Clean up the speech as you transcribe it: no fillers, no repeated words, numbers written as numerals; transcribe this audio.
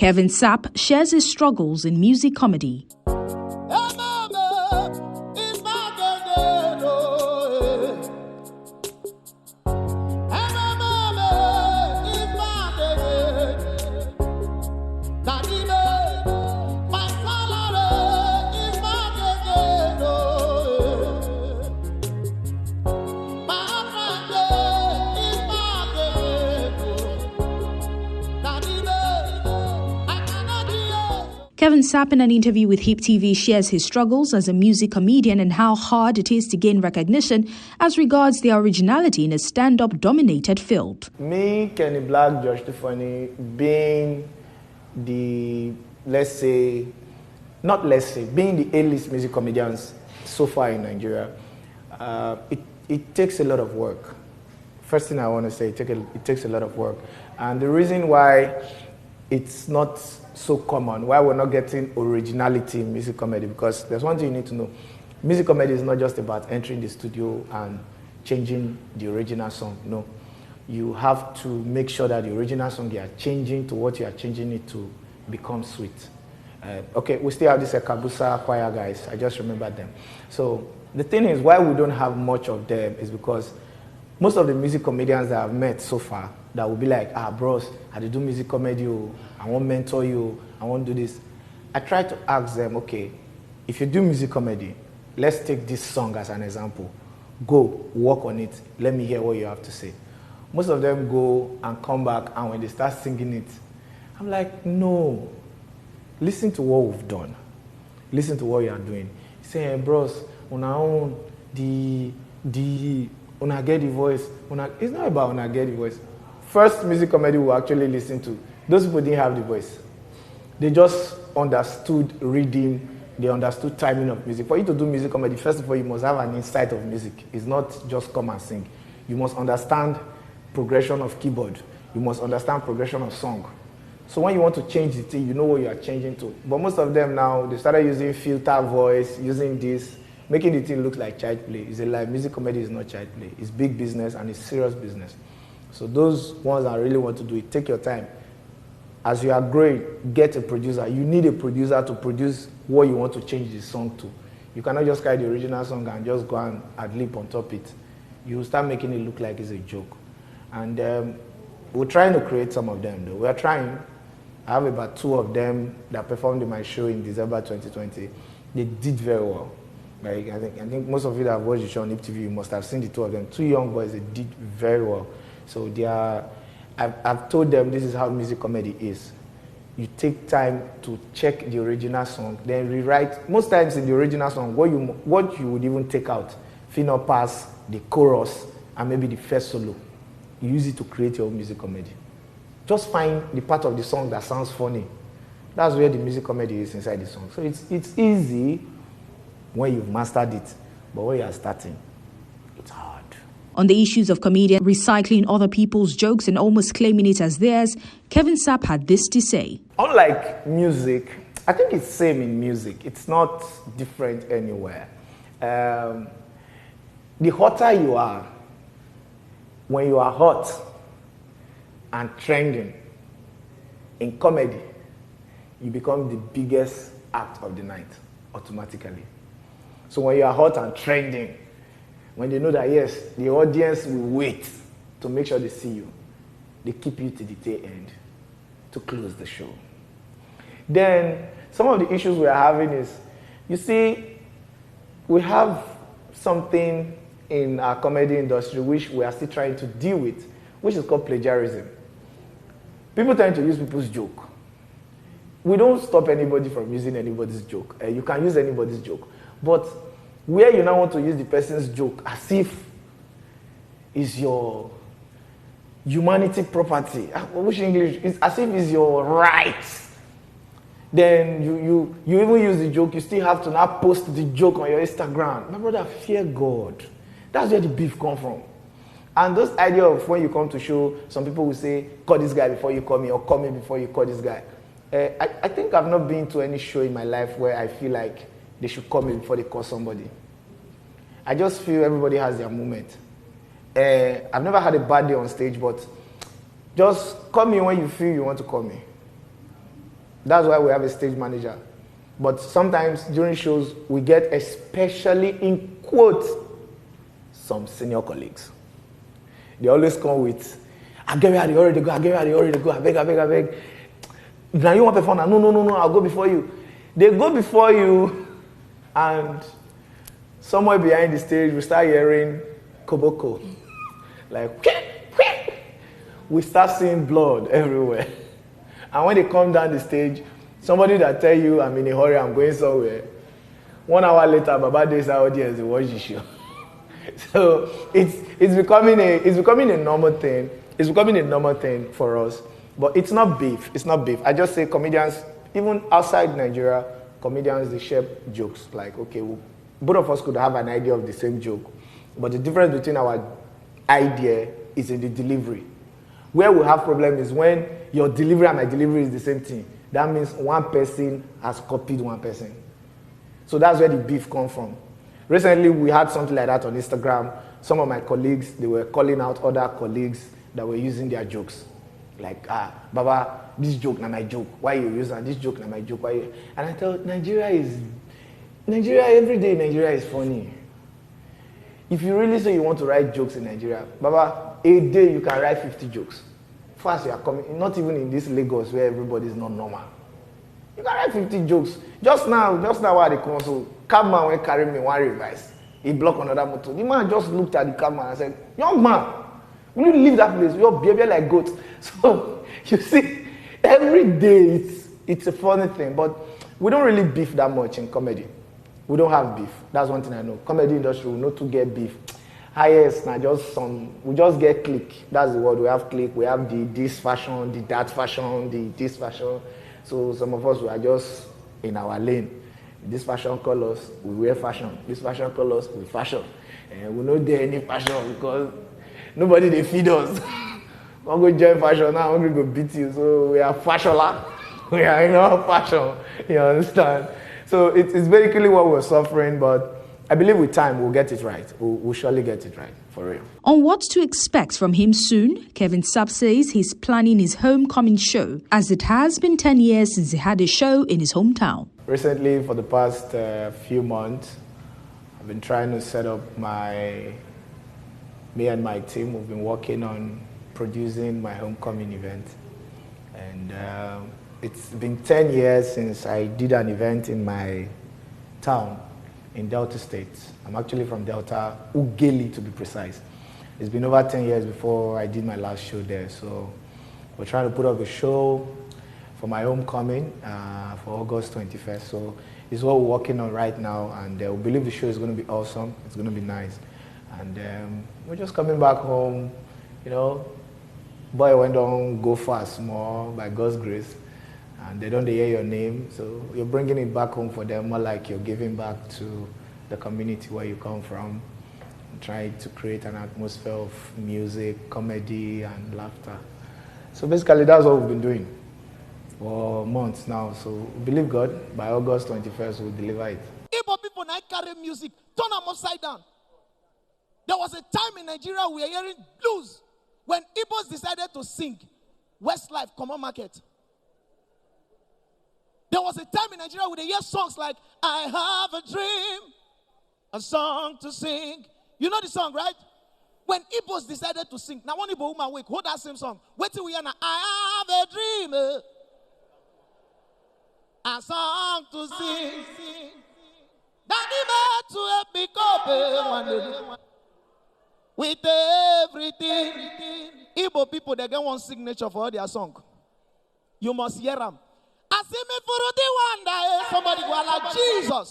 Kevin Sapp shares his struggles in music comedy. Kevin Sapp, in an interview with hiptv, shares his struggles as a music comedian and how hard it is to gain recognition as regards their originality in a stand-up dominated field. Me, Kenny Black, Josh Tiffany, being the, being the A-list music comedians so far in Nigeria, it takes a lot of work. First thing I want to say, it takes a lot of work. And the reason why it's not so common, why we're not getting originality in music comedy, because there's one thing you need to know. Music comedy is not just about entering the studio and changing the original song. No. You have to make sure that the original song you are changing to what you are changing it to becomes sweet. Okay, we still have this Kabusa choir guys. I just remembered them. So the thing is, why we don't have much of them is because most of the music comedians that I've met so far that will be like, bros, I do music comedy, I want to mentor you, I want to do this. I try to ask them, okay, if you do music comedy, let's take this song as an example. Go, work on it, let me hear what you have to say. Most of them go and come back, and when they start singing it, I'm like, no, listen to what we've done. Listen to what you are doing. Say, hey, bros, una own una get the voice. It's not about una get the voice. First music comedy we actually listen to, those people didn't have the voice. They just understood rhythm, they understood timing of music. For you to do music comedy, first of all, you must have an insight of music. It's not just come and sing. You must understand progression of keyboard. You must understand progression of song. So when you want to change the thing, you know what you are changing to. But most of them now, they started using filter voice, using this, making the thing look like child play. It's a lie. Music comedy is not child play. It's big business and it's serious business. So those ones that really want to do it, take your time. As you are growing, get a producer. You need a producer to produce what you want to change the song to. You cannot just carry the original song and just go and ad-lib on top it. You start making it look like it's a joke. And we're trying to create some of them, though. We're trying. I have about 2 of them that performed in my show in December 2020. They did very well. Like, I think most of you that have watched the show on hiptv, you must have seen the 2 of them. 2 young boys, they did very well. So they are, I've told them this is how music comedy is. You take time to check the original song, then rewrite. Most times in the original song, what you would even take out, final pass, the chorus, and maybe the first solo. You use it to create your own music comedy. Just find the part of the song that sounds funny. That's where the music comedy is inside the song. So it's easy when you've mastered it, but when you are starting, it's hard. On the issues of comedians recycling other people's jokes and almost claiming it as theirs, Kevin Sapp had this to say. Unlike music, I think it's same in music. It's not different anywhere. The hotter you are, when you are hot and trending in comedy, you become the biggest act of the night automatically. So when you are hot and trending, when they know that, yes, the audience will wait to make sure they see you, they keep you to the tail end to close the show. Then some of the issues we are having is, you see, we have something in our comedy industry which we are still trying to deal with, which is called plagiarism. People tend to use people's joke. We don't stop anybody from using anybody's joke. You can use anybody's joke. But where you now want to use the person's joke as if it's your humanity property, which English, it's as if it's your right, then you even use the joke, you still have to now post the joke on your Instagram. My brother, fear God. That's where the beef comes from. And those idea of when you come to show, some people will say, call this guy before you call me, or call me before you call this guy. I think I've not been to any show in my life where I feel like they should call me before they call somebody. I just feel everybody has their moment. I've never had a bad day on stage, but just call me when you feel you want to call me. That's why we have a stage manager. But sometimes during shows, we get, especially in quotes, some senior colleagues. They always come with, I get ready, already go, I get ready, already go, I beg. Now you want to perform? No, I'll go before you. They go before you, and somewhere behind the stage, we start hearing koboko. Like, we start seeing blood everywhere. And when they come down the stage, somebody that tell you, I'm in a hurry, I'm going somewhere. 1 hour later, Baba Day's audience, they watch the show. So it's becoming a normal thing. It's becoming a normal thing for us. But it's not beef. It's not beef. I just say comedians, even outside Nigeria, comedians, they share jokes. Like, okay, both of us could have an idea of the same joke. But the difference between our idea is in the delivery. Where we have problem is when your delivery and my delivery is the same thing. That means one person has copied one person. So that's where the beef comes from. Recently, we had something like that on Instagram. Some of my colleagues, they were calling out other colleagues that were using their jokes. Like, Baba, this joke na my joke. Why you use that? This joke na my joke. Why you? And I thought, Nigeria, every day Nigeria is funny. If you really say you want to write jokes in Nigeria, Baba, a day you can write 50 jokes. First, you are coming, not even in this Lagos where everybody is not normal. You can write 50 jokes. Just now while they come, so cabman went carry me one revise. He blocked another motor. The man just looked at the cabman and said, young man, will you leave that place? Your behavior like goats. So, you see, every day it's a funny thing, but we don't really beef that much in comedy. We don't have beef. That's one thing I know. Comedy industry, we know to get beef. Highest, we just get click. That's the word. We have click. We have the this fashion, the that fashion, the this fashion. So some of us, we are just in our lane. This fashion call us, we wear fashion. This fashion call us, we fashion. And we don't do any fashion because nobody they feed us. I'm going to join fashion now, I'm going to go beat you. So we are fashioner. We are in our fashion. You understand? So it's basically what we're suffering, but I believe with time we'll get it right. We'll surely get it right, for real. On what to expect from him soon, Kevin Sapp says he's planning his homecoming show, as it has been 10 years since he had a show in his hometown. Recently, for the past few months, I've been trying to set up me and my team, we've been working on producing my homecoming event. And it's been 10 years since I did an event in my town in Delta State. I'm actually from Delta, Ughelli to be precise. It's been over 10 years before I did my last show there. So we're trying to put up a show for my homecoming for August 21st. So it's what we're working on right now, and we believe the show is going to be awesome. It's going to be nice. And we're just coming back home, you know. Boy went on go fast more by God's grace. And they don't hear your name, so you're bringing it back home for them, more like you're giving back to the community where you come from, and trying to create an atmosphere of music, comedy, and laughter. So basically, that's what we've been doing for months now. So we believe God, by August 21st, we'll deliver it. Igbo people now carry music, turn them upside down. There was a time in Nigeria we were hearing blues. When Igbos decided to sing, Westlife, Common Market. There was a time in Nigeria where they hear songs like, I have a dream, a song to sing. You know the song, right? When Igbos decided to sing, now one Igbo woman wake, hold that same song. Wait till we hear now, I have a dream, a song to sing. Daddy man to help me cope one day. With everything. Igbo people, they get one signature for all their song. You must hear them. I see me for the one day. Somebody go like Jesus.